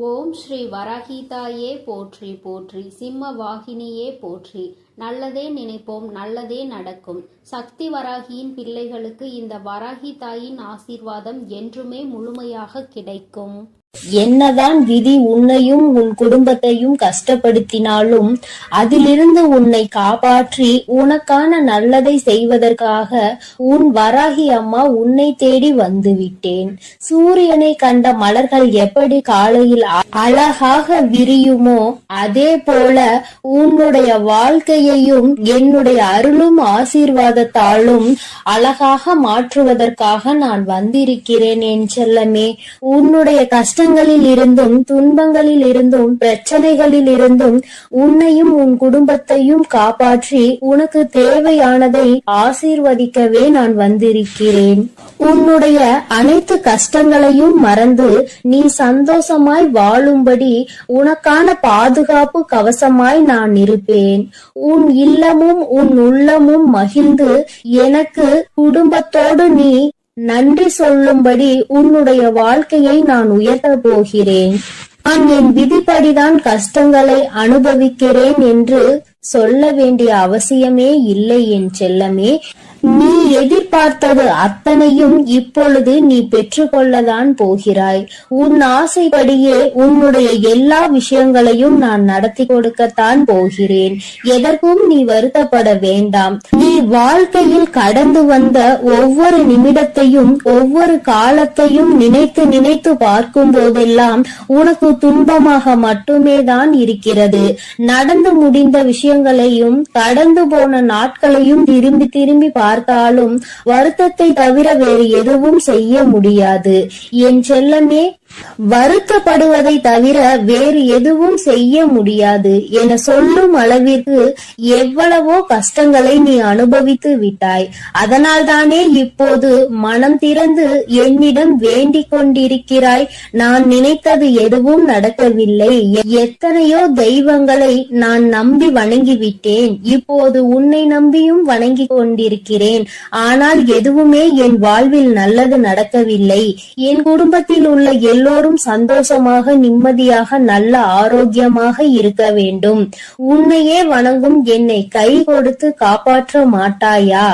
ஓம் ஸ்ரீ வராகிதாயே போற்றி போற்றி, சிம்ம வாகினியே போற்றி. நல்லதே நினைப்போம், நல்லதே நடக்கும். சக்தி வராகியின் பிள்ளைகளுக்கு இந்த வராகி தாயின் ஆசீர்வாதம் என்றுமே முழுமையாக கிடைக்கும். என்னதான் விதி உன்னையும் உன் குடும்பத்தையும் கஷ்டப்படுத்தினாலும் அதிலிருந்து உன்னை காப்பாற்றி உனக்கான நல்லதை செய்வதற்காக உன் வராகி அம்மா உன்னை தேடி வந்து விட்டேன். சூரியனை கண்ட மலர்கள் எப்படி காலையில் அழகாக விரியுமோ அதே போல உன்னுடைய வாழ்க்கையையும் என்னுடைய அருளும் ஆசீர்வாதத்தாலும் அழகாக மாற்றுவதற்காக நான் வந்திருக்கிறேன். என் செல்லமே, உன்னுடைய கஷ்டங்களில் இருந்தும் துன்பங்களில் இருந்தும் பிரச்சனைகளில் இருந்தும் உன்னையும் உன் குடும்பத்தையும் காப்பாற்றி உனக்கு தேவையானதை ஆசீர்வதிக்கவே நான் வந்திருக்கிறேன். உன்னுடைய அனைத்து கஷ்டங்களையும் மறந்து நீ சந்தோஷமாய் வாழும்படி உனக்கான பாதுகாப்பு கவசமாய் நான் இருப்பேன். உன் இல்லமும் உன் உள்ளமும் மகிழ்ந்து எனக்கு குடும்பத்தோடு நீ நன்றி சொல்லும்படி உன்னுடைய வாழ்க்கையை நான் உயர்த்த போகிறேன். நான் என் விதிப்படிதான் கஷ்டங்களை அனுபவிக்கிறேன் என்று சொல்ல வேண்டிய அவசியமே இல்லை. என் செல்லமே, நீ எதிர்பார்த்தது அத்தனையும் இப்பொழுது நீ பெற்றுக்கொள்ளதான் போகிறாய். உன் ஆசைப்படியே உன்னுடைய எல்லா விஷயங்களையும் நான் நடத்தி கொடுக்கத்தான் போகிறேன். எதற்கும் நீ வருத்தப்பட வேண்டாம். நீ வாழ்க்கையில் கடந்து வந்த ஒவ்வொரு நிமிடத்தையும் ஒவ்வொரு காலத்தையும் நினைத்து நினைத்து பார்க்கும் போதெல்லாம் உனக்கு துன்பமாக மட்டுமே தான் இருக்கிறது. நடந்து முடிந்த விஷயங்களையும் கடந்து போன நாட்களையும் திரும்பி திரும்பி பார்த்தாலும் வருத்தத்தை தவிர வேறு எதுவும் செய்ய முடியாது. என் செல்லமே, வருத்தப்படுவதை தவிர வேறு எதுவும் செய்ய முடியாது என சொல்லும் அளவிற்கு எவ்வளவோ கஷ்டங்களை நீ அனுபவித்து விட்டாய். அதனால் தானே இப்போது மனம் திறந்து என்னிடம் வேண்டிக் கொண்டிருக்கிறாய். நான் நினைத்தது எதுவும் நடக்கவில்லை. எத்தனையோ தெய்வங்களை நான் நம்பி வணங்கிவிட்டேன். இப்போது உன்னை நம்பியும் வணங்கி கொண்டிருக்கிறேன். ஆனால் எதுவுமே என் வாழ்வில் நல்லது நடக்கவில்லை. என் குடும்பத்தில் உள்ள எல்லோரும் சந்தோஷமாக நிம்மதியாக நல்ல ஆரோக்கியமாக இருக்க வேண்டும். உன்னையே வணங்கும் என்னை கை கொடுத்து காப்பாற்ற மாட்டாயா?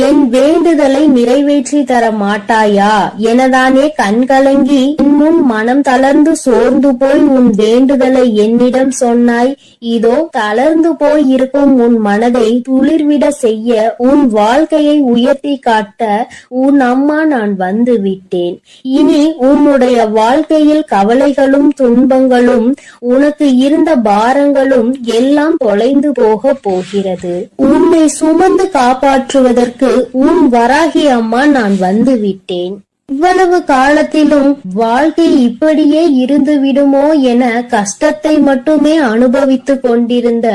என் வேண்டுதலை நிறைவேற்றி தர மாட்டாயா எனதானே கண்கலங்கி முன் மனம் தளர்ந்து சோர்ந்து போய் உன் வேண்டுதலை என்னிடம் சொன்னாய். இதோ தளர்ந்து போய் இருக்கும் உன் மனதை துளிர்விட செய்ய உன் வாழ்க்கையை உயர்த்தி காட்ட உன் அம்மா நான் வந்து விட்டேன். இனி உன்னுடைய வாழ்க்கையில் கவலைகளும் துன்பங்களும் உனக்கு இருந்த பாரங்களும் எல்லாம் தொலைந்து போக போகிறது. உன்னை சுமந்து காப்பாற்றுவதற்கு உன் வராகி அம்மா நான் வந்து விட்டேன். இவ்வளவு காலத்திலும் வாழ்க்கை இப்படியே இருந்து விடுமோ என கஷ்டத்தை மட்டுமே அனுபவித்துக் கொண்டிருந்த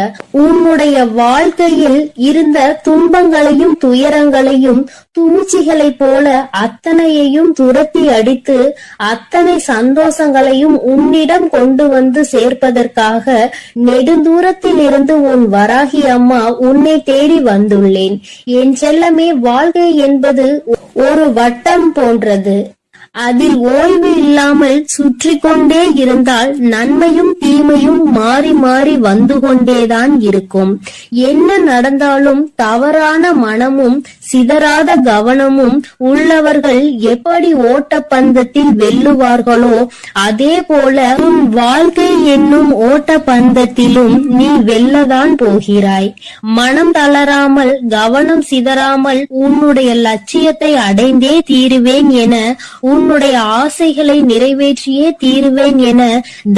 உன்னுடைய வாழ்க்கையில் இருந்த துன்பங்களையும் துயரங்களையும் தூச்சிகளைப் போல அத்தனையையும் துரத்தி அடித்து அத்தனை சந்தோஷங்களையும் உன்னிடம் கொண்டு வந்து சேர்ப்பதற்காக நெடுந்தூரத்தில் இருந்து உன் வராகி அம்மா உன்னை தேடி வந்துள்ளேன். என் செல்லமே, வாழ்க்கை என்பது ஒரு வட்டம் போன்றது. அதில் ஓய்வு இல்லாமல் சுற்றி கொண்டே இருந்தால் நன்மையும் தீமையும் மாறி மாறி வந்து கொண்டேதான் இருக்கும். என்ன நடந்தாலும் தவறான மனமும் சிதறாத கவனமும் உள்ளவர்கள் எப்படி ஓட்டப்பந்தத்தில் வெல்லுவார்களோ அதே போல உன் வாழ்க்கை என்னும் ஓட்டப்பந்தத்திலும் நீ வெல்லதான் போகிறாய். மனம் தளராமல் கவனம் சிதறாமல் உன்னுடைய லட்சியத்தை அடைந்தே தீருவேன் என உன்னுடைய ஆசைகளை நிறைவேற்றியே தீருவேன் என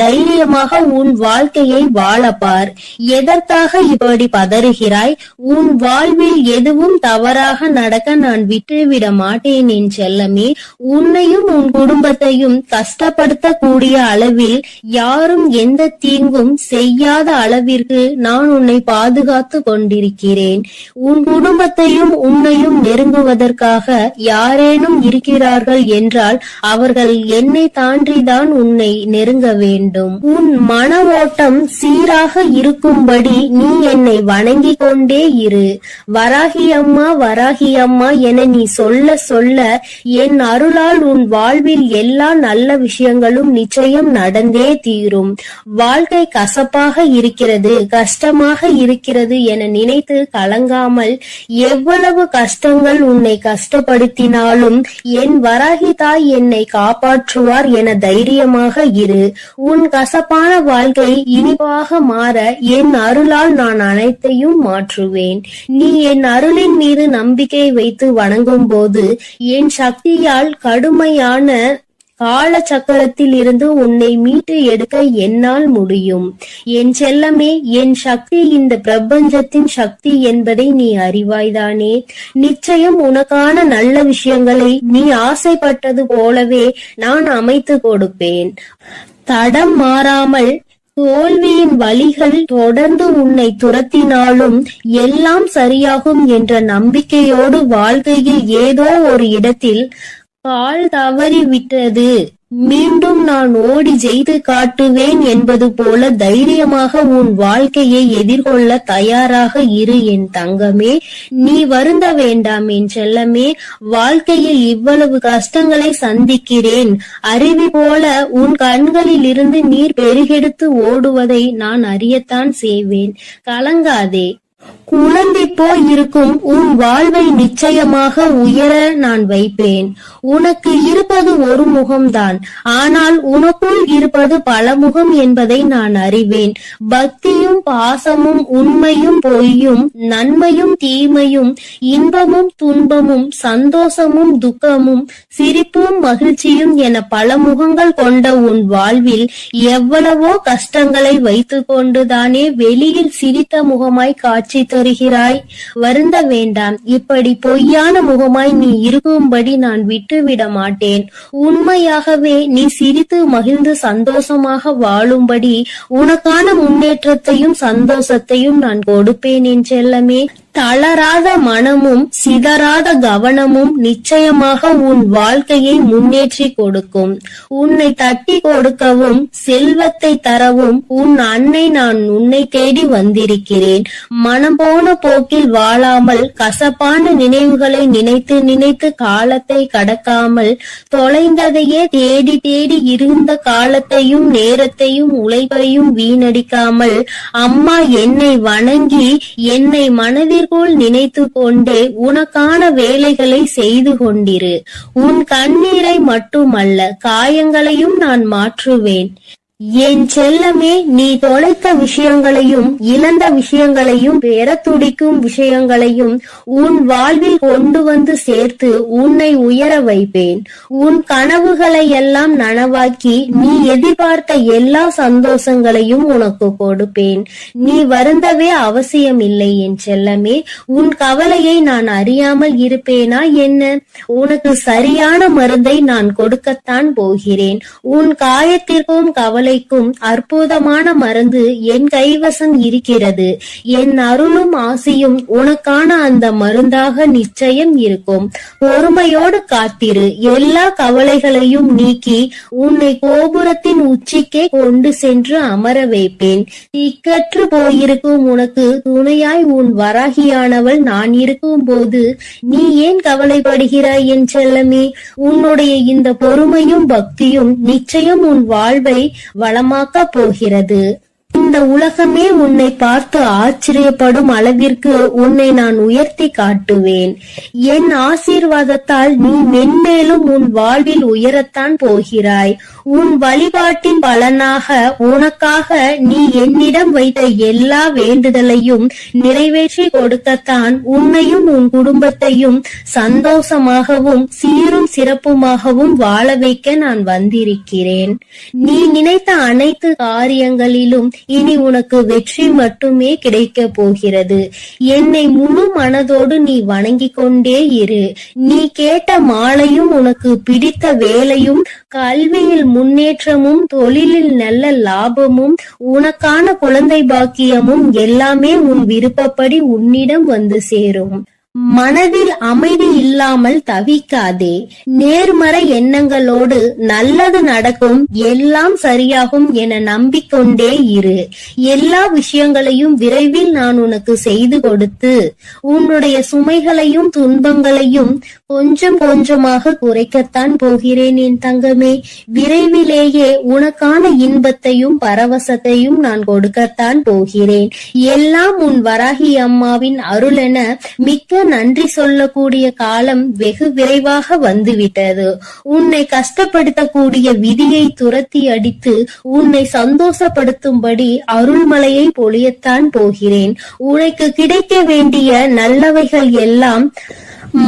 தைரியமாக உன் வாழ்க்கையை வாழப்பார். எதற்காக இப்படி பதறுகிறாய்? உன் வாழ்வில் எதுவும் தவறாக நடக்க நான் விட்டுவிட மாட்டேன். என் செல்லமே, உன்னையும் உன் குடும்பத்தையும் கஷ்டப்படுத்தக்கூடிய அளவில் யாரும் எந்த தீங்கும் செய்யாத அளவிற்கு நான் உன்னை பாதுகாத்து கொண்டிருக்கிறேன். உன் குடும்பத்தையும் உன்னையும் நெருங்குவதற்காக யாரேனும் இருக்கிறார்கள் என்றால் என்றால் அவர்கள் என்னை தாண்டிதான் உன்னை நெருங்க வேண்டும். உன் மன ஓட்டம் சீராக இருக்கும்படி நீ என்னை வணங்கிக் கொண்டே இரு. வராகி அம்மா, வராகி அம்மா என நீ சொல்ல சொல்ல என் அருளால் உன் வாழ்வில் எல்லா நல்ல விஷயங்களும் நிச்சயம் நடந்தே தீரும். வாழ்க்கை கசப்பாக இருக்கிறது, கஷ்டமாக இருக்கிறது என நினைத்து கலங்காமல், எவ்வளவு கஷ்டங்கள் உன்னை கஷ்டப்படுத்தினாலும் என் வராகி தாய் என்னை காப்பாற்றுவார் என தைரியமாக இரு. உன் கசப்பான வாழ்க்கை இனிப்பாக மாற என் அருளால் நான் அனைத்தையும் மாற்றுவேன். நீ என் அருளின் மீது நம்பிக்கை வைத்து வணங்கும் போது என் சக்தியால் கடுமையான கால சக்கரத்தில் இருந்து உன்னை மீட்டு எடுக்க என்னால் முடியும். என் செல்லமே, என் சக்தி இந்த பிரபஞ்சத்தின் சக்தி என்பதை நீ அறிவாய்தானே? நிச்சயம் உனக்கான நல்ல விஷயங்களை நீ ஆசைப்பட்டது போலவே நான் அமைத்து கொடுப்பேன். தடம் மாறாமல் தோல்வியின் வழிகள் தொடர்ந்து உன்னை துரத்தினாலும் எல்லாம் சரியாகும் என்ற நம்பிக்கையோடு வாழ்க்கையில் ஏதோ ஒரு இடத்தில் கால் தவறிவிட்டது, மீண்டும் நான் ஓடி ஜெயித்து காட்டுவேன் என்பது போல தைரியமாக உன் வாழ்க்கையை எதிர்கொள்ள தயாராக இரு என் தங்கமே. நீ வருந்த வேண்டாம் என் செல்லமே. வாழ்க்கையில் இவ்வளவு கஷ்டங்களை சந்திக்கிறேன், அருவி போல உன் கண்களில் இருந்து நீர் பெருகெடுத்து ஓடுவதை நான் அறியத்தான் செய்வேன். கலங்காதே. குழம்பி போய் இருக்கும் உன் வாழ்வை நிச்சயமாக உயர நான் வைப்பேன். உனக்கு இருப்பது ஒரு முகம்தான், ஆனால் உனக்குள் இருப்பது பல முகம் என்பதை நான் அறிவேன். பக்தியும் பாசமும் உண்மையும் பொய்யும் நன்மையும் தீமையும் இன்பமும் துன்பமும் சந்தோஷமும் துக்கமும் சிரிப்பும் மகிழ்ச்சியும் என பல முகங்கள் கொண்ட உன் வாழ்வில் எவ்வளவோ கஷ்டங்களை வைத்துக் கொண்டுதானே வெளியில் சிரித்த முகமாய் காட்சி தருகிறாய். வருந்த வேண்டாம். இப்படி பொய்யான முகமாய் நீ இருக்கும்படி நான் விட்டுவிட மாட்டேன். உண்மையாகவே நீ சிரித்து மகிழ்ந்து சந்தோஷமாக வாழும்படி உனக்கான முன்னேற்றத்தையும் சந்தோஷத்தையும் நான் கொடுப்பேன் என் செல்லமே. தளராத மனமும் சிதறாத கவனமும் நிச்சயமாக உன் வாழ்க்கையை முன்னேற்றி கொடுக்கும். உன்னை தட்டி கொடுக்கவும் செல்வத்தை தரவும் உன் அன்னை நான் உன்னை தேடி வந்திருக்கிறேன். மனம் போன போக்கில் வாழாமல் கசப்பான நினைவுகளை நினைத்து நினைத்து காலத்தை கடக்காமல் தொலைந்ததையே தேடி தேடி இருந்த காலத்தையும் நேரத்தையும் உழைப்பையும் வீணடிக்காமல் அம்மா என்னை வணங்கி என்னை மனதில் போல் நினைத்து கொண்டே உனக்கான வேலைகளை செய்து கொண்டிரு. உன் கண்ணீரை மட்டுமல்ல காயங்களையும் நான் மாற்றுவேன். என் செல்லமே, நீ தொலைத்த விஷயங்களையும் இழந்த விஷயங்களையும் பெற துடிக்கும் விஷயங்களையும் உன் வாழ்வில் கொண்டு வந்து சேர்த்து உன்னை உயர வைப்பேன். உன் கனவுகளை எல்லாம் நனவாக்கி நீ எதிர்பார்த்த எல்லா சந்தோஷங்களையும் உனக்கு கொடுப்பேன். நீ வருந்தவே அவசியம் இல்லை என் செல்லமே. உன் கவலையை நான் அறியாமல் இருப்பேனா என்ன? உனக்கு சரியான மருந்தை நான் கொடுக்கத்தான் போகிறேன். உன் காயத்திற்கும் கவலை அற்புதமான மருந்து என் கைவசம் இருக்கிறது. என் அருளும் ஆசையும் உனக்கான அந்த மருந்தாக நிச்சயம் இருக்கும். பொறுமையோடு காத்திரு. எல்லா கவலைகளையும் நீக்கி உன்னை கோபுரத்தின் உச்சிக்கே கொண்டு சென்று அமர வைப்பேன். திக்கற்று போயிருக்கும் உனக்கு துணையாய் உன் வராகியானவள் நான் இருக்கும் போது நீ ஏன் கவலைப்படுகிறாய் என் செல்லமே? உன்னுடைய இந்த பொறுமையும் பக்தியும் நிச்சயம் உன் வாழ்வை வளமாக்க போகிறது. இந்த உலகமே உன்னை பார்த்து ஆச்சரியப்படும் அளவிற்கு உன்னை நான் உயர்த்தி காட்டுவேன். என் ஆசீர்வாதத்தால் நீ மென்மேலும் உன் வாழ்வில் உயரத்தான் போகிறாய். உன் வழிபாட்டின் பலனாக உனக்காக நீ என்னிடம் வைத்த எல்லா வேண்டுதலையும் நிறைவேற்றி கொடுக்கத்தான் உன்னையும் உன் குடும்பத்தையும் சந்தோஷமாகவும் சீரும் சிறப்புமாகவும் வாழ வைக்க நான் வந்திருக்கிறேன். நீ நினைத்த அனைத்து காரியங்களிலும் இனி உனக்கு வெற்றி மட்டுமே கிடைக்க போகிறது. என்னை முழு மனதோடு நீ வணங்கிக் கொண்டே இரு. நீ கேட்ட மாலையும் உனக்கு பிடித்த வேலையும் கல்வியில் முன்னேற்றமும் தொழிலில் நல்ல லாபமும் உனக்கான குழந்தை பாக்கியமும் எல்லாமே உன் விருப்பப்படி உன்னிடம் வந்து சேரும். மனதில் அமைதி இல்லாமல் தவிக்காதே. நேர்மறை எண்ணங்களோடு நல்லது நடக்கும், எல்லாம் சரியாகும் என நம்பிக்கொண்டே இரு. எல்லா விஷயங்களையும் விரைவில் நான் உனக்கு செய்து கொடுத்து உன்னுடைய சுமைகளையும் துன்பங்களையும் கொஞ்சம் கொஞ்சமாக குறைக்கத்தான் போகிறேன் என் தங்கமே. விரைவிலேயே உனக்கான இன்பத்தையும் பரவசத்தையும் நான் கொடுக்கத்தான் போகிறேன். எல்லாம் உன் வராகி அம்மாவின் அருளென மிக்க நன்றி சொல்லக்கூடிய காலம் வெகு விரைவாக வந்துவிட்டது. உன்னை கஷ்டப்படுத்தக்கூடிய விதியை துரத்தி அடித்து உன்னை சந்தோஷப்படுத்தும்படி அருள்மலையை பொழியத்தான் போகிறேன். உனக்கு கிடைக்க வேண்டிய நல்லவைகள் எல்லாம்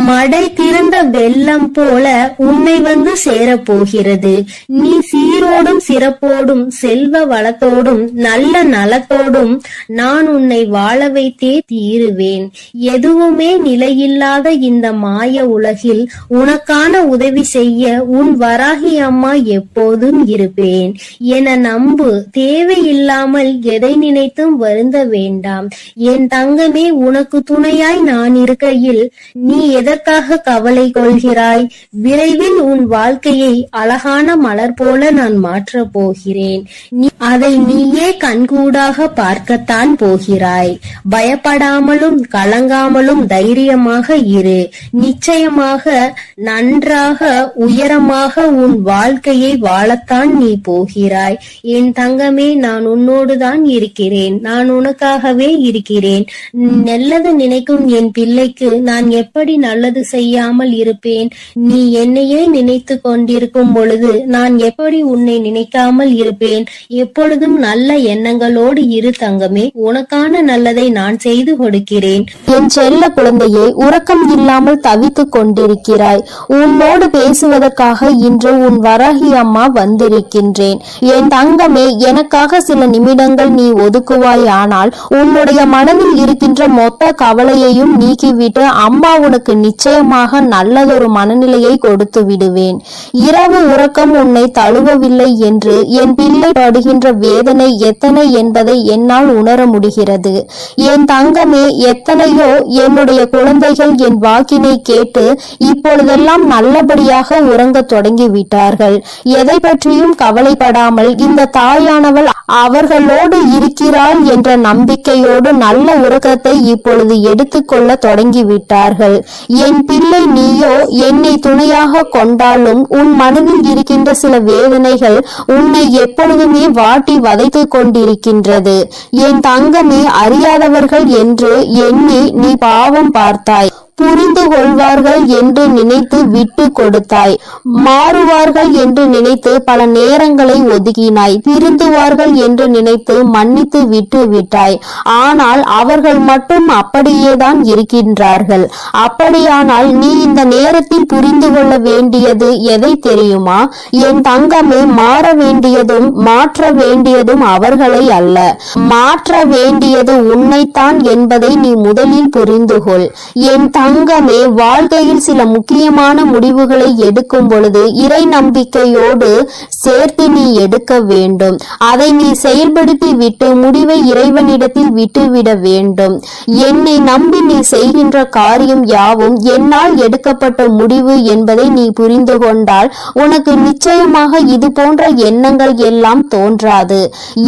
மடை திறந்த வெள்ளம் போல உன்னை வந்து சேரப்போகிறது. நீ சீரோடும் சிறப்போடும் செல்வ வளத்தோடும் நல்ல நலத்தோடும் நான் உன்னை வாழ வைத்தே தீருவேன். எதுவுமே நிலையில்லாத இந்த மாய உலகில் உனக்கான உதவி செய்ய உன் வராகி அம்மா எப்போதும் இருப்பேன் என நம்பு. தேவையில்லாமல் எதை நினைத்தும் வருந்த வேண்டாம் என் தங்கமே. உனக்கு துணையாய் நான் இருக்கையில் நீ எதற்காக கவலை கொள்கிறாய்? விரைவில் உன் வாழ்க்கையை அழகான மலர் போல நான் மாற்றப் போகிறேன். அதை நீயே கண்கூடாக பார்க்கத்தான் போகிறாய். பயப்படாமலும் கலங்காமலும் தைரியமாக இரு. நிச்சயமாக நன்றாக உயரமாக உன் வாழ்க்கையை வாழத்தான் நீ போகிறாய் என் தங்கமே. நான் உன்னோடுதான் இருக்கிறேன். நான் உனக்காகவே இருக்கிறேன். நல்லது நினைக்கும் என் பிள்ளைக்கு நான் எப்படி நல்லது செய்யாமல் இருப்பேன்? நீ என்னையே நினைத்து கொண்டிருக்கும் பொழுது நான் எப்படி உன்னை நினைக்காமல் இருப்பேன்? எப்பொழுதும் நல்ல எண்ணங்களோடு இரு தங்கமே. உனக்கான நல்லதை நான் செய்து கொடுக்கிறேன். என் செல்ல குழந்தையே, உறக்கம் இல்லாமல் தவித்துக் கொண்டிருக்கிறாய். உன்னோடு பேசுவதற்காக இன்று உன் வராகி அம்மா வந்திருக்கின்றேன். என் தங்கமே, எனக்காக சில நிமிடங்கள் நீ ஒதுக்குவாய். ஆனால் உன்னுடைய மனதில் இருக்கின்ற மொத்த கவலையையும் நீக்கிவிட்டு அம்மா உனக்கு நிச்சயமாக நல்லதொரு மனநிலையை கொடுத்து விடுவேன். இரவு உறக்கம் உன்னை தழுவவில்லை என்று என் பிள்ளை படுகின்ற வேதனை எத்தனை என்பதை என்னால் உணர முடிகிறது. என் தங்கமே, எத்தனையோ என்னுடைய குழந்தைகள் என் வாக்கினை கேட்டு இப்பொழுதெல்லாம் நல்லபடியாக உறங்க தொடங்கிவிட்டார்கள். எதை பற்றியும் கவலைப்படாமல் இந்த தாயானவள் அவர்களோடு இருக்கிறாள் என்ற நம்பிக்கையோடு நல்ல உறக்கத்தை இப்பொழுது எடுத்துக்கொள்ள தொடங்கிவிட்டார்கள். என் பிள்ளை, நீயோ என்னை துணையாக கொண்டாலும் உன் மனதில் இருக்கின்ற சில வேதனைகள் உன்னை எப்பொழுதுமே வாட்டி வதைத்துக் கொண்டிருக்கின்றது. என் தங்கமே, அறியாதவர்கள் என்று எண்ணி நீ பாவம் பார்த்தாய். புரிந்து கொள்வார்கள் என்று நினைத்து விட்டு கொடுத்தாய். மாறுவார்கள் என்று நினைத்து பல நேரங்களை ஒதுக்கினாய். திருந்துவார்கள் என்று நினைத்து மன்னித்து விட்டு விட்டாய். ஆனால் அவர்கள் மட்டும் அப்படியேதான் இருக்கின்றார்கள். அப்படியானால் நீ இந்த நேரத்தில் புரிந்து கொள்ள வேண்டியது எதை தெரியுமா? என் தங்கமே, மாற வேண்டியதும் மாற்ற வேண்டியதும் அவர்களை அல்ல, மாற்ற வேண்டியது உன்னைத்தான் என்பதை நீ முதலில் புரிந்து கொள். என் தங்கமே, வாழ்க்கையில் சில முக்கியமான முடிவுகளை எடுக்கும் பொழுது இறை நம்பிக்கையோடு சேர்த்து நீ எடுக்க வேண்டும். அதை நீ செயல்படுத்தி விட்டு முடிவை இறைவனிடத்தில் விட்டுவிட வேண்டும். என்னை நம்பி நீ செய்கின்ற காரியம் யாவும் என்னால் எடுக்கப்பட்ட முடிவு என்பதை நீ புரிந்து கொண்டால் உனக்கு நிச்சயமாக இது போன்ற எண்ணங்கள் எல்லாம் தோன்றாது.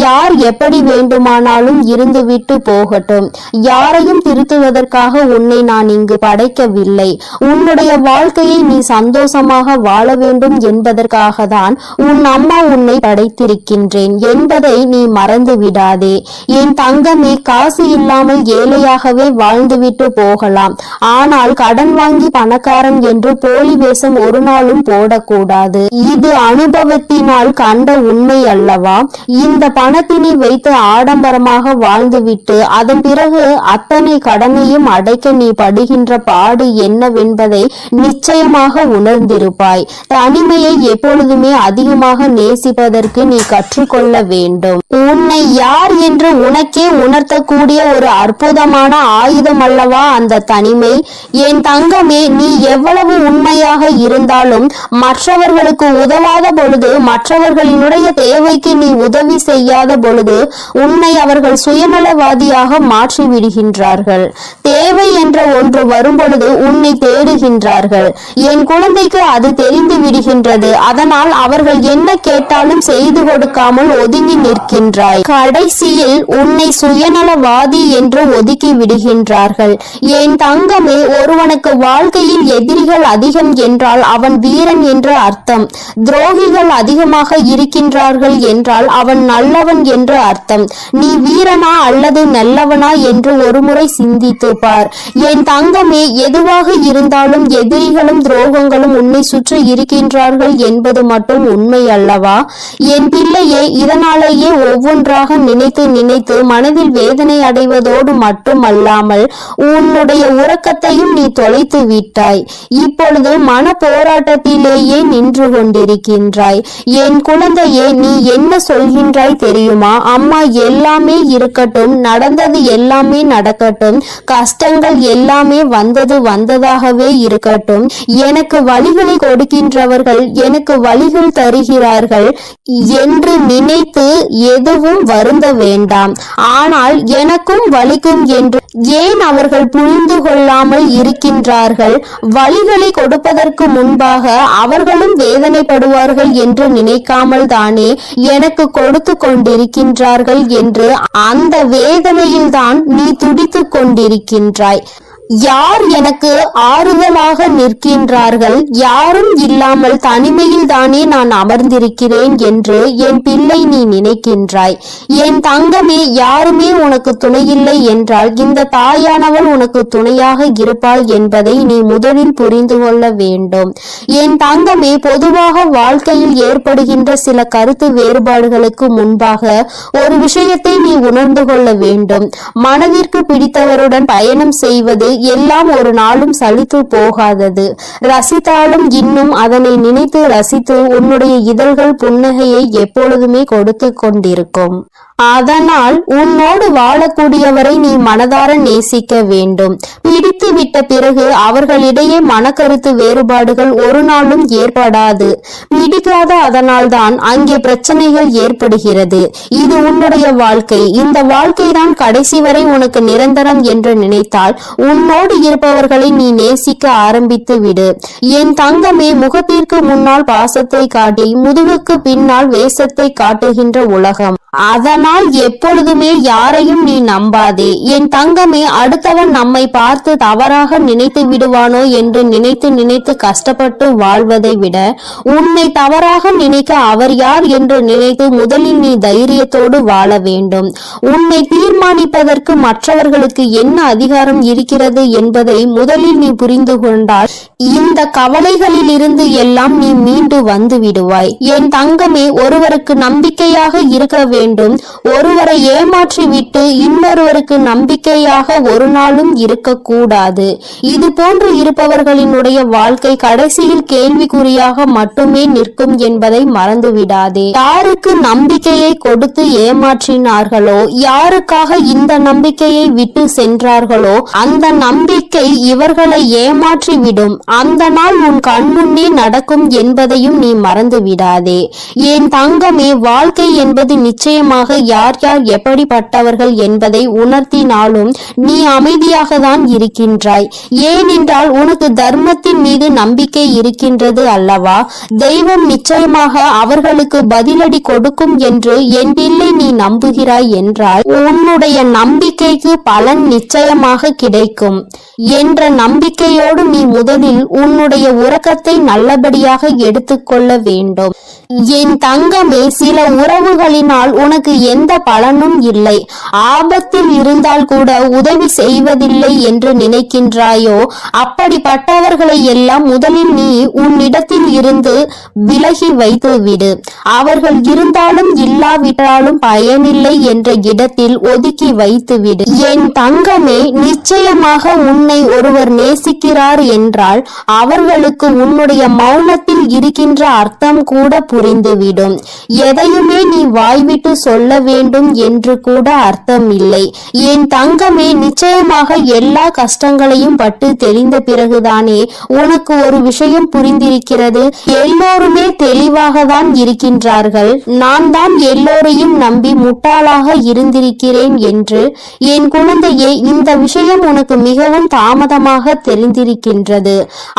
யார் எப்படி வேண்டுமானாலும் இருந்துவிட்டு போகட்டும். யாரையும் திருத்துவதற்காக உன்னை நான் இங்கு படைக்கவில்லை. உன்னுடைய வாழ்க்கையை நீ சந்தோஷமாக வாழ வேண்டும் என்பதற்காக தான் உன் அம்மா உன்னை படைத்திருக்கின்றேன் என்பதை நீ மறந்து விடாதே. என் தங்கமே, காசு இல்லாமல் ஏழையாகவே வாழ்ந்துவிட்டு போகலாம். ஆனால் கடன் வாங்கி பணக்காரன் என்று போலி வேஷம் ஒரு நாளும் போடக்கூடாது. இது அனுபவத்தினால் கண்ட உண்மை அல்லவா? இந்த பணத்தினை வைத்து ஆடம்பரமாக வாழ்ந்துவிட்டு அதன் பிறகு அத்தனை கடனையும் அடைக்க நீ படுகின்ற பாடு என்னவென்பதை நிச்சயமாக உணர்ந்திருப்பாய். தனிமையை எப்பொழுதுமே அதிகமாக நேசிப்பதற்கு நீ கற்றுக்கொள்ள வேண்டும். உன்னை யார் என்று உனக்கே உணர்த்தக்கூடிய ஒரு அற்புதமான ஆயுதம் அல்லவா அந்த தனிமை? என் தங்கமே, நீ எவ்வளவு உண்மையாக இருந்தாலும் மற்றவர்களுக்கு உதவாத பொழுது, மற்றவர்களினுடைய தேவைக்கு நீ உதவி செய்யாத பொழுது உன்னை அவர்கள் சுயநலவாதியாக மாற்றி விடுகின்றார்கள். தேவை என்ற ஒன்று வரும் வரும்பொழுது உன்னை தேடுகின்றார்கள். என் குழந்தைக்கு அது தெரிந்து விடுகின்றது. அதனால் அவர்கள் என்ன கேட்டாலும் செய்து கொடுக்காமல் ஒதுங்கி நிற்கின்றாய். கடைசியில் உன்னை சுயநலவாதி என்று ஒதுக்கி விடுகின்றார்கள். என் தங்கமே, ஒருவனுக்கு வாழ்க்கையில் எதிரிகள் அதிகம் என்றால் அவன் வீரன் என்று அர்த்தம். துரோகிகள் அதிகமாக இருக்கின்றார்கள் என்றால் அவன் நல்லவன் என்று அர்த்தம். நீ வீரனா அல்லது நல்லவனா என்று ஒருமுறை சிந்தித்து பார். என் தங்கமே, எதுவாக இருந்தாலும் எதிரிகளும் துரோகங்களும் உன்னை சுற்றி இருக்கின்றார்கள் என்பது மட்டும் உண்மை அல்லவா? என் பிள்ளையே, இதனாலேயே ஒவ்வொன்றாக நினைத்து நினைத்து மனதில் வேதனை அடைவதோடு மட்டுமல்லாமல் உன்னுடைய உறக்கத்தையும் நீ தொலைத்து விட்டாய். இப்பொழுது மன போராட்டத்திலேயே நின்று கொண்டிருக்கின்றாய். என் குழந்தையே, நீ என்ன சொல்கின்றாய் தெரியுமா? அம்மா, எல்லாமே இருக்கட்டும், நடந்தது எல்லாமே நடக்கட்டும், கஷ்டங்கள் எல்லாமே வந்ததாகவே இருக்கட்டும், எனக்கு வழிகளை கொடுக்கின்றவர்கள் எனக்கு வழிகள் தருகிறார்கள் என்று நினைத்து எதுவும் வருந்த வேண்டாம். ஆனால் எனக்கும் வலிக்கும் என்று ஏன் அவர்கள் புரிந்து கொள்ளாமல் இருக்கின்றார்கள்? வழிகளை கொடுப்பதற்கு முன்பாக அவர்களும் வேதனைப்படுவார்கள் என்று நினைக்காமல் தானே எனக்கு கொடுத்து கொண்டிருக்கின்றார்கள் என்று அந்த வேதனையில்தான் நீ துடித்துக் கொண்டிருக்கின்றாய். யார் எனக்கு ஆறுதலாக நிற்கின்றார்கள்? யாரும் இல்லாமல் தனிமையில் தானே நான் அமர்ந்திருக்கிறேன் என்று என் பிள்ளை நீ நினைக்கின்றாய். என் தங்கமே, யாருமே உனக்கு துணையில்லை என்றால் இந்த தாயானவள் உனக்கு துணையாக இருப்பாள் என்பதை நீ முதலில் புரிந்து கொள்ள வேண்டும். என் தங்கமே, பொதுவாக வாழ்க்கையில் ஏற்படுகின்ற சில கருத்து வேறுபாடுகளுக்கு முன்பாக ஒரு விஷயத்தை நீ உணர்ந்து கொள்ள வேண்டும். மனதிற்கு பிடித்தவருடன் பயணம் செய்வது எல்லாம் ஒரு நாளும் சலித்து போகாதது. ரசித்தாலும் இன்னும் அதனை நினைத்து ரசித்து உன்னுடைய இதழ்கள் புன்னகையை எப்பொழுதுமே கொடுத்து கொண்டிருக்கும். அதனால் உன்னோடு வாழக்கூடியவரை நீ மனதார நேசிக்க வேண்டும். பிடித்து விட்ட பிறகு அவர்களிடையே மனக்கருத்து வேறுபாடுகள் ஒரு நாளும் ஏற்படாது. பிடிக்காத அதனால்தான் அங்கே பிரச்சனைகள் ஏற்படுகிறது. இது உன்னுடைய வாழ்க்கை. இந்த வாழ்க்கை தான் கடைசி வரை உனக்கு நிரந்தரம் என்று நினைத்தால் உன்னோடு இருப்பவர்களை நீ நேசிக்க ஆரம்பித்து விடு. என் தங்கமே, முகத்திற்கு முன்னால் பாசத்தை காட்டி முதுகுக்கு பின்னால் வேஷத்தை காட்டுகின்ற உலகம். அதனால் எப்பொழுதுமே யாரையும் நீ நம்பாதே. என் தங்கமே, அடுத்தவன் நம்மை பார்த்து தவறாக நினைத்து விடுவானோ என்று நினைத்து நினைத்து கஷ்டப்பட்டு வாழ்வதை விட உன்னை தவறாக நினைக்க அவர் யார் என்று நினைத்து முதலில் நீ தைரியத்தோடு வாழ வேண்டும். உன்னை தீர்மானிப்பதற்கு மற்றவர்களுக்கு என்ன அதிகாரம் இருக்கிறது என்பதை முதலில் நீ புரிந்து கொண்டால் இந்த கவலைகளில் இருந்து எல்லாம் நீ மீண்டு வந்து விடுவாய். என் தங்கமே, ஒருவருக்கு நம்பிக்கையாக இருக்க வேண்டும். ஒருவரை ஏமாற்றி விட்டு இன்னொருவருக்கு நம்பிக்கையாக ஒரு நாளும் இருக்கக்கூடாது. இது போன்று இருப்பவர்களினுடைய வாழ்க்கை கடைசியில் கேள்விக்குறியாக மட்டுமே நிற்கும் என்பதை மறந்துவிடாதே. யாருக்கு நம்பிக்கையை கொடுத்து ஏமாற்றினார்களோ, யாருக்காக இந்த நம்பிக்கையை விட்டு சென்றார்களோ அந்த நம்பிக்கை இவர்களை ஏமாற்றி விடும். அந்த நாள் உன் கண்முன்னே நடக்கும் என்பதையும் நீ மறந்து விடாதே. என் தங்கமே, வாழ்க்கை என்பது நிச்சயமாக யார் யார் எப்படிப்பட்டவர்கள் என்பதை உணர்த்தினாலும் நீ அமைதியாக தான் இருக்கின்றாய். ஏனென்றால் உனக்கு தர்மத்தின் மீது நம்பிக்கை இருக்கின்றது அல்லவா? தெய்வம் நிச்சயமாக அவர்களுக்கு பதிலடி கொடுக்கும் என்று என் பிள்ளை நீ நம்புகிறாய் என்றால் உன்னுடைய நம்பிக்கைக்கு பலன் நிச்சயமாக கிடைக்கும் என்ற நம்பிக்கையோடு நீ முதலில் உன்னுடைய உறக்கத்தை நல்லபடியாக எடுத்துக்கொள்ள வேண்டும். என் தங்கமே, சில உறவுகளினால் உனக்கு எந்த பலனும் இல்லை. ஆபத்தில் இருந்தால் கூட உதவி செய்வதில்லை என்று நினைக்கின்றாயோ, அப்படிப்பட்டவர்களை எல்லாம் முதலில் நீ உன்னிடத்தில் இருந்து விலகி வைத்து விடு. அவர்கள் இருந்தாலும் இல்லாவிட்டாலும் பயனில்லை என்ற இடத்தில் ஒதுக்கி வைத்து விடு. என் தங்கமே, நிச்சயமாக உன்னை ஒருவர் நேசிக்கிறார் என்றால் அவர்களுக்கு உன்னுடைய மௌனத்தில் இருக்கின்ற அர்த்தம் கூட புரிந்துவிடும். எதையுமே நீ வாய்விட்டு சொல்ல வேண்டும் என்று கூட அர்த்தம் இல்லை. என் தங்கமே, நிச்சயமாக எல்லா கஷ்டங்களையும் பட்டு தெளிந்த பிறகுதானே உனக்கு ஒரு விஷயம் புரிந்திருக்கிறது. எல்லோருமே தெளிவாக தான் இருக்கின்றார்கள். நான் தான் எல்லோரையும் நம்பி முட்டாளாக இருந்திருக்கிறேன் என்று. என் குழந்தையே, இந்த விஷயம் உனக்கு மிகவும் தாமதமாக தெரிந்திருக்கின்றது.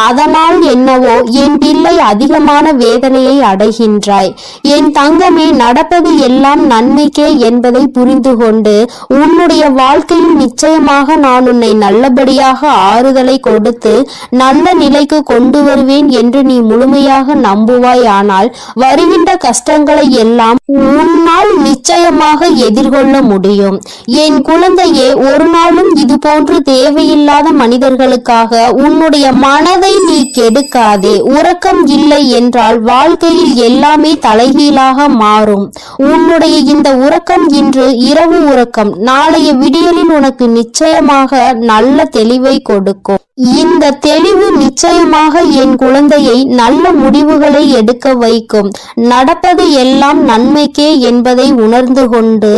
அதனால் என்னவோ என் பிள்ளை அதிகமான வேதனையை அடைகின்றாய். என் தங்கமே, நடப்பது எல்லாம் நன்மைக்கே என்பதை புரிந்து கொண்டு உன்னுடைய வாழ்க்கையில் நிச்சயமாக நான் உன்னை நல்லபடியாக ஆறுதலை கொடுத்து நல்ல நிலைக்கு கொண்டு வருவேன் என்று நீ முழுமையாக நம்புவாய். ஆனால் வருகின்ற கஷ்டங்களை எல்லாம் உன்னால் நிச்சயமாக எதிர்கொள்ள முடியும். என் குழந்தையே, ஒரு நாளும் இது போன்று தேவையில்லாத மனிதர்களுக்காக உன்னுடைய மனதை நீ கெடுக்காதே. உறக்கம் இல்லை என்றால் வாழ்க்கையில் எல்லாமே தலைகீழாக மாறும். உன்னுடைய இந்த உறக்கம் இன்று இரவு உறக்கம் நாளைய விடியலில் உனக்கு நிச்சயமாக நல்ல தெளிவை கொடுக்கும். இந்த தெளிவு நிச்சயமாக என் குழந்தையை நல்ல முடிவுகளை எடுக்க வைக்கும். நடப்பது எல்லாம் நன்மைக்கே என்பதை உணர்ந்து கொண்டு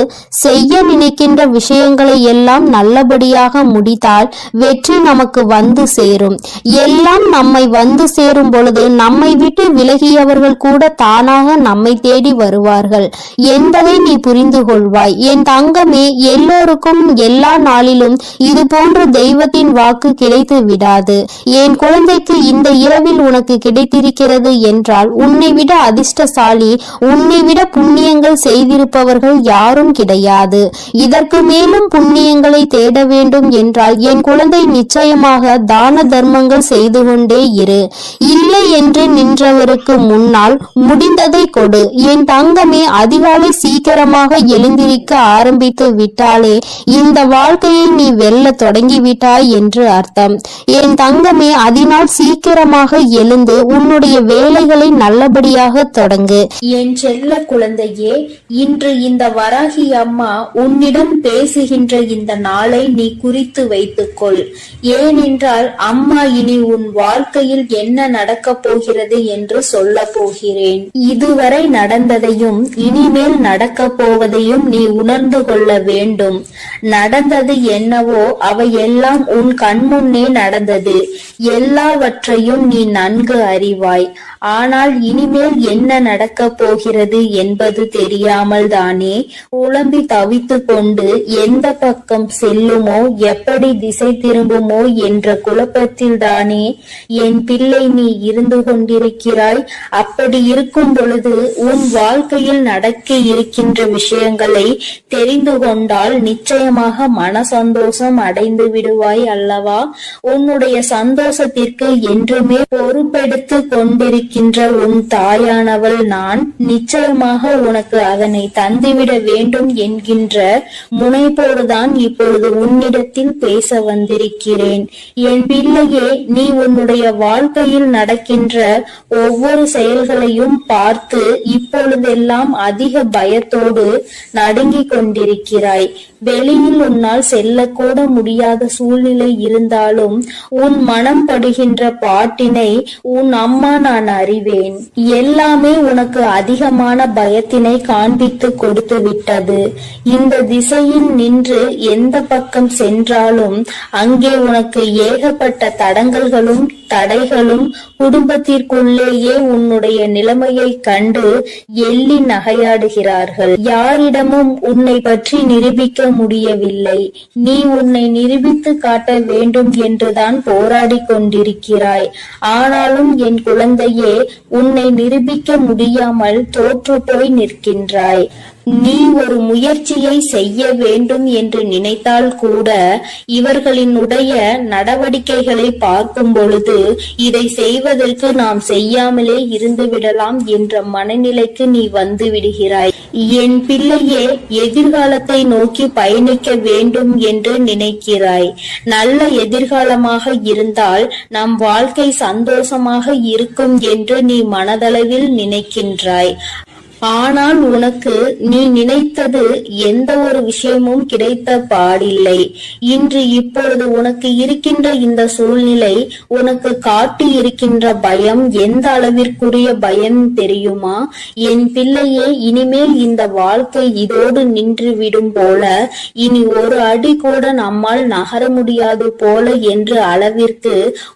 செய்ய நினைக்கின்ற விஷயங்களை எல்லாம் நல்லபடியாக முடித்தால் வெற்றி நமக்கு வந்து சேரும். எல்லாம் நம்மை வந்து சேரும் பொழுது நம்மை விட்டு விலகியவர்கள் கூட தானாக நம்மை தேடி வருவார்கள் என்பதை நீ புரிந்து கொள்வாய். என் தங்கமே, எல்லோருக்கும் எல்லா நாளிலும் இது போன்ற தெய்வத்தின் வாக்கு கிடைத்து விடாது. என் குழந்தைக்கு இந்த இரவில் உனக்கு கிடைத்திருக்கிறது என்றால் உன்னை விட அதிர்ஷ்டசாலி, உன்னை விட புண்ணியங்கள் செய்திருப்பவர்கள் யாரும் கிடையாது. இதற்கு மேலும் புண்ணியங்களை தேட வேண்டும் என்றால் என் குழந்தை நிச்சயமாக தான தர்மங்கள் செய்து கொண்டே இரு. இல்லை என்று நின்றவருக்கு முன்னால் முடிந்ததை கொடு. என் தங்கமே, அதிகாலை சீக்கிரமாக எழுந்திருக்க ஆரம்பித்து விட்டாலே இந்த வாழ்க்கையை நீ வெல்ல தொடங்கிவிட்டாய் என்று அர்த்தம். என் தங்கமே, அதனால் சீக்கிரமாக எழுந்து உன்னுடைய வேலைகளை நல்லபடியாக தொடங்கு. என் செல்ல குழந்தையே, இன்று இந்த வராகி அம்மா உன்னிடம் பேசுகின்ற இந்த நாளை நீ குறித்து வைத்துக்கொள். ஏனென்றால் அம்மா இனி உன் வாழ்க்கையில் என்ன நடக்கப் போகிறது என்று சொல்ல போகிறேன். இதுவரை நடந்ததையும் இனிமேல் நடக்கப் போவதையும் நீ உணர்ந்து கொள்ள வேண்டும். நடந்தது என்னவோ அவையெல்லாம் உன் கண்முன்னே நடந்தது. எல்லாவற்றையும் நீ நன்கு அறிவாய். ஆனால் இனிமேல் என்ன நடக்கப் போகிறது என்பது தெரியாமல் தானே குழம்பி தவித்து கொண்டு எந்த பக்கம் செல்லுமோ, எப்படி திசை திரும்புமோ என்ற குழப்பத்தில் தானே என் பிள்ளை நீ இருந்து கொண்டிருக்கிறாய். அப்படி இருக்கும் பொழுது உன் வாழ்க்கையில் நடக்க இருக்கின்ற விஷயங்களை தெரிந்து கொண்டால் நிச்சயமாக மன சந்தோஷம் அடைந்து விடுவாய் அல்லவா? உன்னுடைய சந்தோஷத்திற்கு என்றுமே பொறுப்பெடுத்து கொண்டிருக்கின்ற உன் தாயானவள் நான். நிச்சயமாக உனக்கு அதனை தந்துவிட வேண்டும் என்கின்ற முனைப்போடுதான் இப்பொழுது உன்னிடத்தில் பேச வந்திருக்கிறேன். என் பிள்ளையே, நீ உன்னுடைய வாழ்க்கையில் நடக்கின்ற ஒவ்வொரு செயல்களையும் பார்த்து இப்பொழுதெல்லாம் அதிக பயத்தோடு நடுங்கிக் கொண்டிருக்கிறாய். வெளியில் உன்னால் செல்லக்கூட முடியாத சூழ்நிலை இருந்தாலும் உன் மனம் படுகின்ற பாட்டினை உன் அம்மா நான் அறிவேன். எல்லாமே உனக்கு அதிகமான பயத்தினை காண்பித்து கொடுத்து விட்டது. இந்த திசையில் நின்று எந்த பக்கம் சென்றாலும் அங்கே உனக்கு ஏகப்பட்ட தடங்கல்களும் தடைகளும், குடும்பத்திற்குள்ளேயே உன்னுடைய நிலைமையை கண்டு எள்ளி நகையாடுகிறார்கள். யாரிடமும் உன்னை பற்றி நிரூபிக்க முடியவில்லை. நீ உன்னை நிரூபித்து காட்ட வேண்டும் என்றுதான் போராடி கொண்டிருக்கிறாய். ஆனாலும் என் குழந்தையே, உன்னை நிரூபிக்க முடியாமல் தோற்று போய் நிற்கின்றாய். நீ ஒரு முயற்சியை செய்ய வேண்டும் என்று நினைத்தால் கூட இவர்களினுடைய நடவடிக்கைகளை பார்க்கும் பொழுது இதை செய்வதற்கு நாம் செய்யாமலே இருந்து விடலாம் என்ற மனநிலைக்கு நீ வந்து விடுகிறாய். என் பிள்ளையே, எதிர்காலத்தை நோக்கி பயணிக்க வேண்டும் என்று நினைக்கிறாய். நல்ல எதிர்காலமாக இருந்தால் நம் வாழ்க்கை சந்தோஷமாக இருக்கும் என்று நீ மனதளவில் நினைக்கின்றாய். ஆனால் உனக்கு நீ நினைத்தது எந்த ஒரு விஷயமும் கிடைத்த பாடில்லை. இன்று இப்பொழுது உனக்கு இருக்கின்ற இந்த சூழ்நிலை உனக்கு காட்டி இருக்கின்ற பயம் எந்த அளவிற்குரிய பயம் தெரியுமா? என் பிள்ளையே, இனிமேல் இந்த வாழ்க்கை இதோடு நின்று விடும் போல, இனி ஒரு அடி கூட நம்மால் நகர முடியாது போல என்ற அளவிற்கு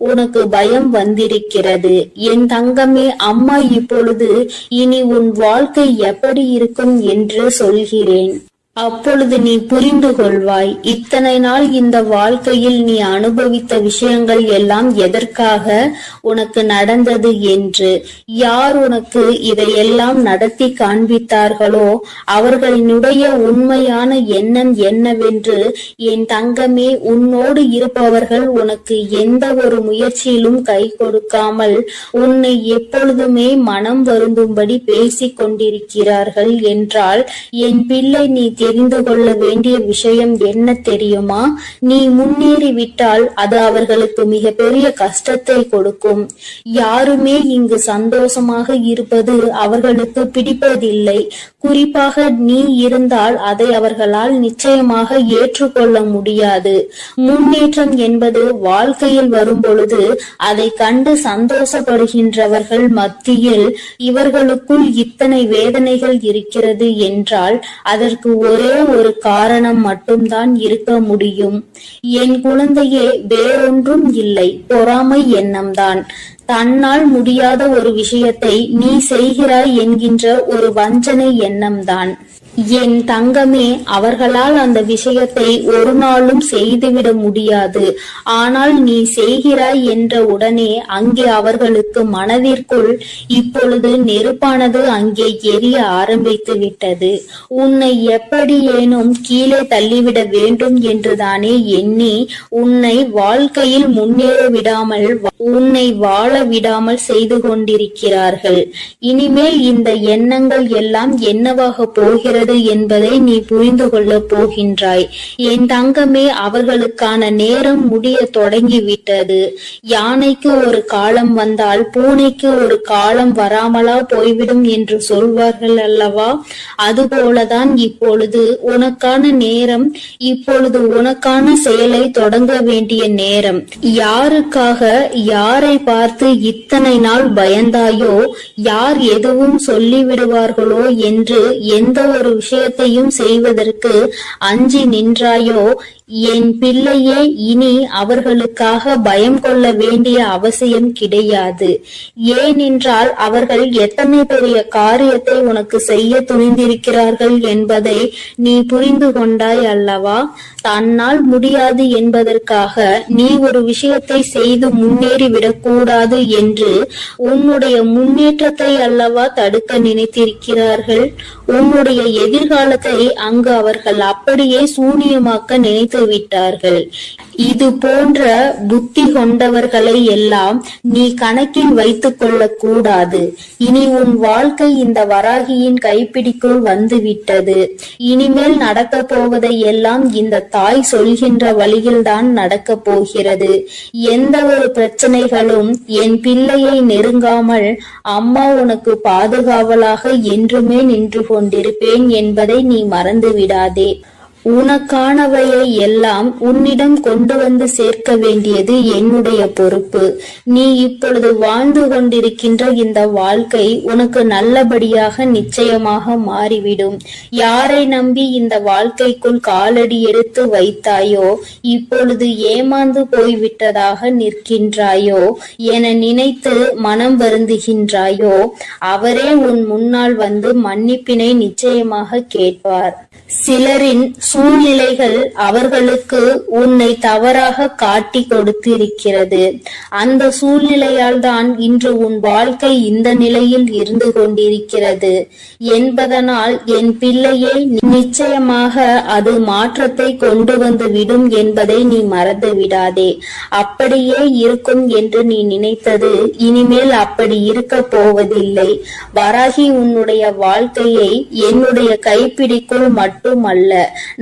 உனக்கு பயம் வந்திருக்கிறது. என் தங்கமே, அம்மா இப்பொழுது இனி உன் வாழ்க்கை எப்படி இருக்கும் என்று சொல்கிறேன். அப்பொழுது நீ புரிந்து கொள்வாய். இத்தனை நாள் இந்த வாழ்க்கையில் நீ அனுபவித்த விஷயங்கள் எல்லாம் எதற்காக உனக்கு நடந்தது என்று. யார் உனக்கு இதையெல்லாம் நடத்தி காண்பித்தார்களோ அவர்களினுடைய உண்மையான எண்ணம் என்னவென்று என் தங்கமே, உன்னோடு இருப்பவர்கள் உனக்கு எந்த ஒரு முயற்சியிலும் கை கொடுக்காமல் உன்னை எப்பொழுதுமே மனம் வருந்தும்படி பேசிக் கொண்டிருக்கிறார்கள் என்றால், என் பிள்ளை, நீ தெரிந்து கொள்ள வேண்டிய விஷயம் என்ன தெரியுமா? நீ முன்னேறிவிட்டால் அது அவர்களுக்கு மிக பெரிய கஷ்டத்தை கொடுக்கும். யாருமே இங்கு சந்தோஷமாக இருப்பது அவர்களுக்கு பிடிப்பதில்லை. குறிப்பாக நீ இருந்தால் அதை அவர்களால் நிச்சயமாக ஏற்றுக்கொள்ள முடியாது. முன்னேற்றம் என்பது வாழ்க்கையில் வரும் பொழுது அதை கண்டு சந்தோஷப்படுகின்றவர்கள் மத்தியில் இவர்களுக்குள் இத்தனை வேதனைகள் இருக்கிறது என்றால் அதற்கு ஒரே ஒரு காரணம் மட்டும்தான் இருக்க முடியும். என் குழந்தையே, வேறொன்றும் இல்லை, பொறாமை எண்ணம்தான். தன்னால் முடியாத ஒரு விஷயத்தை நீ செய்கிறாய் என்கின்ற ஒரு வஞ்சனை எண்ணம்தான். என் தங்கமே, அவர்களால் அந்த விஷயத்தை ஒரு நாளும் செய்துவிட முடியாது. ஆனால் நீ செய்கிறாய் என்ற உடனே அங்கே அவர்களுக்கு மனதிற்குள் இப்பொழுது நெருப்பானது அங்கே எரிய ஆரம்பித்து விட்டது. உன்னை எப்படியேனும் கீழே தள்ளிவிட வேண்டும் என்றுதானே எண்ணி உன்னை வாழ்க்கையில் முன்னேற விடாமல், உன்னை வாழ விடாமல் செய்து கொண்டிருக்கிறார்கள். இனிமேல் இந்த எண்ணங்கள் எல்லாம் என்னவாக போகிறது என்பதை நீ புரிந்து கொள்ள போகின்றாய். என் தங்கமே, அவர்களுக்கான நேரம் முடிய தொடங்கிவிட்டது. யானைக்கு ஒரு காலம் வந்தால் பூனைக்கு ஒரு காலம் வராமலா போய்விடும் என்று சொல்வார்கள் அல்லவா? அதுபோலதான் இப்பொழுது உனக்கான நேரம், இப்பொழுது உனக்கான செயலை தொடங்க வேண்டிய நேரம். யாருக்காக, யாரை பார்த்து இத்தனை நாள் பயந்தாயோ, யார் எதுவும் சொல்லிவிடுவார்களோ என்று எந்த ஒரு விஷயத்தையும் செய்வதற்கு அஞ்சி நின்றாயோ, என் பிள்ளையே, இனி அவர்களுக்காக பயம் கொள்ள வேண்டிய அவசியம் கிடையாது. ஏனென்றால் அவர்கள் எத்தனை பெரிய காரியத்தை உனக்கு செய்ய துணிந்திருக்கிறார்கள் என்பதை நீ புரிந்து கொண்டாய் அல்லவா? தன்னால் முடியாது என்பதற்காக நீ ஒரு விஷயத்தை செய்து முன்னேறி விடக்கூடாது என்று உன்னுடைய முன்னேற்றத்தை அல்லவா தடுக்க நினைத்திருக்கிறார்கள். உன்னுடைய எதிர்காலத்தை அங்கு அவர்கள் அப்படியே சூனியமாக்க நினைத்து விட்டார்கள். இது போன்ற புத்தி கொண்டவர்களை எல்லாம் நீ கணக்கில் வைத்துக் கொள்ள கூடாது. இனி உன் வாழ்க்கை இந்த வராகியின் கைப்பிடிக்குள் வந்துவிட்டது. இனிமேல் நடக்க போவதை எல்லாம் இந்த தாய் சொல்கின்ற வழியில்தான் நடக்க போகிறது. எந்த ஒரு பிரச்சனைகளும் என் பிள்ளையை நெருங்காமல் அம்மா உனக்கு பாதுகாவலாக என்றுமே நின்று கொண்டிருப்பேன் என்பதை நீ மறந்து விடாதே. உனக்கானவையை எல்லாம் உன்னிடம் கொண்டு வந்து சேர்க்க வேண்டியது என்னுடைய பொறுப்பு. நீ இப்பொழுது வாழ்ந்து கொண்டிருக்கின்ற இந்த வாழ்க்கை உனக்கு நல்லபடியாக நிச்சயமாக மாறிவிடும். யாரை நம்பி இந்த வாழ்க்கைக்குள் காலடி எடுத்து வைத்தாயோ, இப்பொழுது ஏமாந்து போய்விட்டதாக நிற்கின்றாயோ என நினைத்து மனம் வருந்துகின்றாயோ, அவரே உன் முன்னால் வந்து மன்னிப்பினை நிச்சயமாக கேட்பார். சிலரின் சூழ்நிலைகள் அவர்களுக்கு உன்னை தவறாக காட்டி கொடுத்திருக்கிறது. அந்த சூழ்நிலையால் தான் இன்று உன் வாழ்க்கை இந்த நிலையில் இருந்து கொண்டிருக்கிறது என்பதனால் என் பிள்ளையை நிச்சயமாக அது மாற்றத்தை கொண்டு வந்து விடும் என்பதை நீ மறந்து விடாதே. அப்படியே இருக்கும் என்று நீ நினைத்தது இனிமேல் அப்படி இருக்க போவதில்லை. வராகி உன்னுடைய வாழ்க்கையை என்னுடைய கைப்பிடிக்குள் மட்டுமல்ல,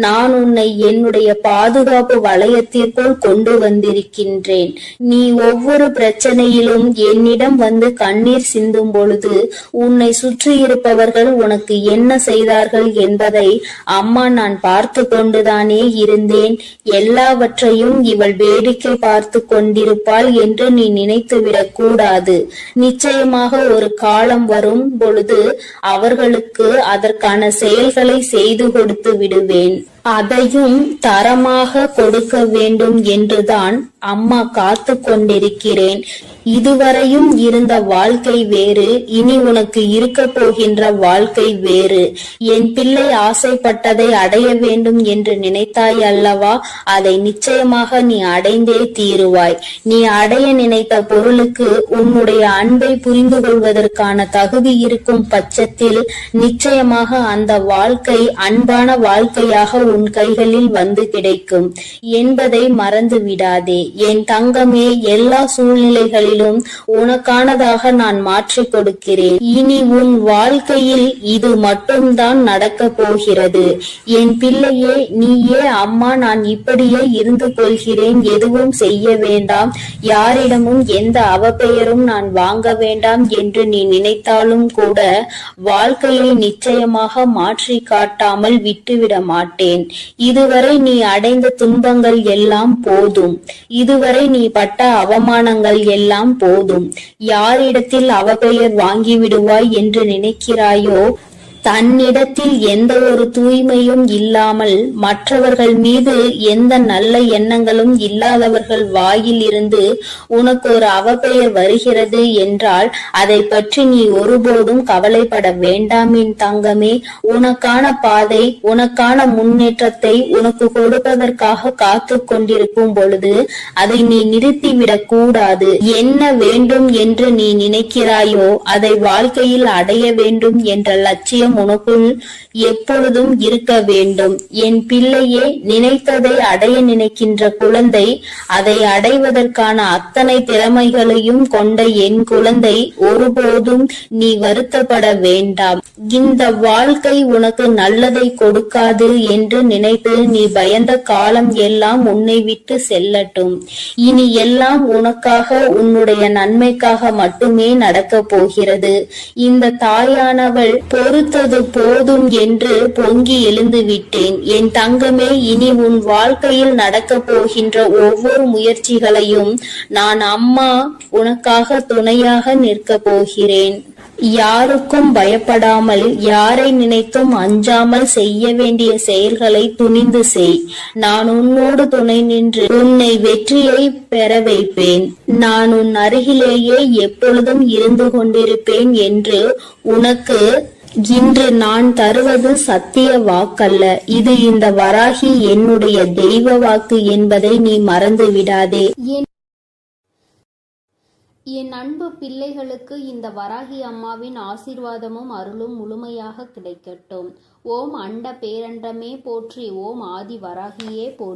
நான் உன்னை என்னுடைய பாதுகாப்பு வளையத்திற்குள் கொண்டு வந்திருக்கின்றேன். நீ ஒவ்வொரு பிரச்சனையிலும் என்னிடம் வந்து கண்ணீர் சிந்தும் பொழுது உன்னை சுற்றி இருப்பவர்கள் உனக்கு என்ன செய்தார்கள் என்பதை அம்மா நான் பார்த்து கொண்டுதானே இருந்தேன். எல்லாவற்றையும் இவள் வேடிக்கை பார்த்து கொண்டிருப்பாள் என்று நீ நினைத்துவிடக் கூடாது. நிச்சயமாக ஒரு காலம் வரும் பொழுது அவர்களுக்கு அதற்கான செயல்களை செய்து கொடுத்து விடுவேன். அதையும் தரமாக கொடுக்க வேண்டும் என்றுதான் அம்மா காத்து கொண்டிருக்கிறேன். இதுவரையும் இருந்த வாழ்க்கை வேறு, இனி உனக்கு இருக்க போகின்ற வாழ்க்கை வேறு. என் பிள்ளை ஆசைப்பட்டதை அடைய வேண்டும் என்று நினைத்தாய் அல்லவா? அதை நிச்சயமாக நீ அடைந்தே தீருவாய். நீ அடைய நினைத்த பொருளுக்கு உன்னுடைய அன்பை புரிந்து கொள்வதற்கான தகுதி இருக்கும் பட்சத்தில் நிச்சயமாக அந்த வாழ்க்கை அன்பான வாழ்க்கையாக உன் கைகளில் வந்து கிடைக்கும் என்பதை மறந்து விடாதே. என் தங்கமே, எல்லா சூழ்நிலைகளிலும் உனக்கானதாக நான் மாற்றிக் கொடுக்கிறேன். இனி உன் வாழ்க்கையில் இது மட்டும்தான் நடக்க போகிறது. என் பிள்ளையே, நீயே அம்மா நான் இப்படியே இருந்து கொள்கிறேன், எதுவும் செய்ய வேண்டாம், யாரிடமும் எந்த அவப்பெயரும் நான் வாங்க வேண்டாம் என்று நீ நினைத்தாலும் கூட வாழ்க்கையை நிச்சயமாக மாற்றி காட்டாமல் விட்டுவிட மாட்டேன். இதுவரை நீ அடைந்த துன்பங்கள் எல்லாம் போதும். இதுவரை நீ பட்ட அவமானங்கள் எல்லாம் போதும். யாரிடத்தில் அவப்பெயர் வாங்கி விடுவாய் என்று நினைக்கிறாயோ, தன்னிடத்தில் எந்த ஒரு தூய்மையும் இல்லாமல் மற்றவர்கள் மீது எந்த நல்ல எண்ணங்களும் இல்லாதவர்கள் வாயில் இருந்து உனக்கு ஒரு அவப்பெயர் வருகிறது என்றால் அதை பற்றி நீ ஒருபோதும் கவலைப்பட வேண்டாம் என் தங்கமே. உனக்கான பாதை, உனக்கான முன்னேற்றத்தை உனக்கு கொடுப்பதற்காக காத்து கொண்டிருக்கும் பொழுது அதை நீ நிறுத்திவிடக் கூடாது. என்ன வேண்டும் என்று நீ நினைக்கிறாயோ அதை வாழ்க்கையில் அடைய வேண்டும் என்ற லட்சியம் உனக்குள் எப்பொழுதும் இருக்க வேண்டும். என் பிள்ளையே, நினைத்ததை அடைய நினைக்கின்ற குழந்தை, அதை அடைவதற்கான அத்தனை திறமைகளையும் கொண்ட என் குழந்தை, ஒருபோதும் நீ வருத்தப்பட வேண்டாம். இந்த வாழ்க்கை உனக்கு நல்லதை கொடுக்காது என்று நினைத்து நீ பயந்த காலம் எல்லாம் உன்னை விட்டு செல்லட்டும். இனி எல்லாம் உனக்காக, உன்னுடைய நன்மைக்காக மட்டுமே நடக்க போகிறது. இந்த தாயானவள் பொறுத்தது போதும் என்று பொங்கி எழுந்து விட்டேன். என் தங்கமே, இனி உன் வாழ்க்கையில் நடக்க போகின்ற ஒவ்வொரு முயற்சிகளையும் நான் அம்மா உனக்காக துணையாக நிற்க போகிறேன். யாருக்கும் பயப்படாமல், யாரை நினைத்தும் அஞ்சாமல் செய்ய வேண்டிய செயல்களை துணிந்து செய். நான் உன்னோடு துணை நின்று உன்னை வெற்றியை பெற வைப்பேன். நான் உன் அருகிலேயே எப்பொழுதும் இருந்து கொண்டிருப்பேன் என்று உனக்கு இன்று நான் தருவது சத்திய வாக்கல்ல. இது இந்த வராகி என்னுடைய தெய்வ வாக்கு என்பதை நீ மறந்து விடாதே. என் அன்பு பிள்ளைகளுக்கு இந்த வராகி அம்மாவின் ஆசீர்வாதமும் அருளும் முழுமையாக கிடைக்கட்டும். ஓம் அண்ட பேரண்டமே போற்றி, ஓம் ஆதி வராகியே போற்றி.